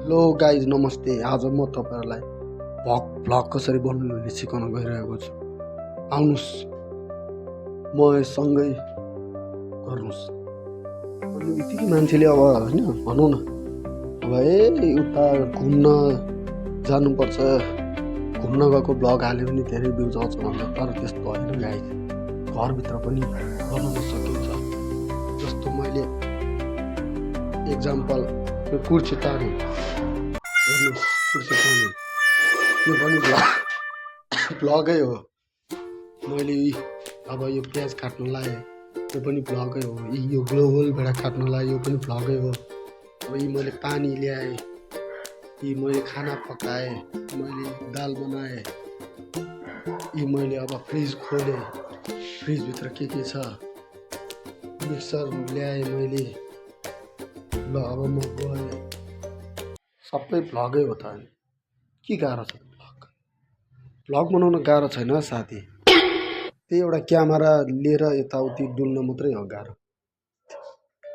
Hello guys नमस्ते। आज म तपाईँहरूलाई भ्लग कसरी बनाउनु सिकाउन गइरहेको छु। आउनुहोस् म सँगै गर्नुहोस्। अनि यतिकै मान्छेले अब होइन भनौँ न अब उता घुम्न जानुपर्छ, घुम्न गएको भ्लग हाल्यो भने धेरै भ्युज आउँछ भन्दा, तर त्यस्तो होइन गाइज। घरभित्र पनि बनाउन सकिन्छ। जस्तो मैले एक्जाम्पल यो कुर्सी तारेँ, हेर्नुहोस् कुर्सी तानेँ, यो पनि भ्लगै हो। मैले अब यो प्याज काट्न लाएँ, यो पनि भ्लगै हो। यो ग्लोबल भेडा काट्न लाएँ, यो पनि भ्लगै हो। अब यी मैले पानी ल्याएँ, यी मैले खाना पकाएँ, मैले दाल बनाएँ, यी मैले अब फ्रिज खोलेँ, फ्रिजभित्र के छ, मिक्सर ल्याएँ मैले। ल अब म गएँ, सबै भ्लगै हो त। अनि के गाह्रो छ भ्लग बनाउन? गाह्रो छैन साथी, त्यही एउटा क्यामेरा लिएर यताउति डुल्न मात्रै हो गाह्रो।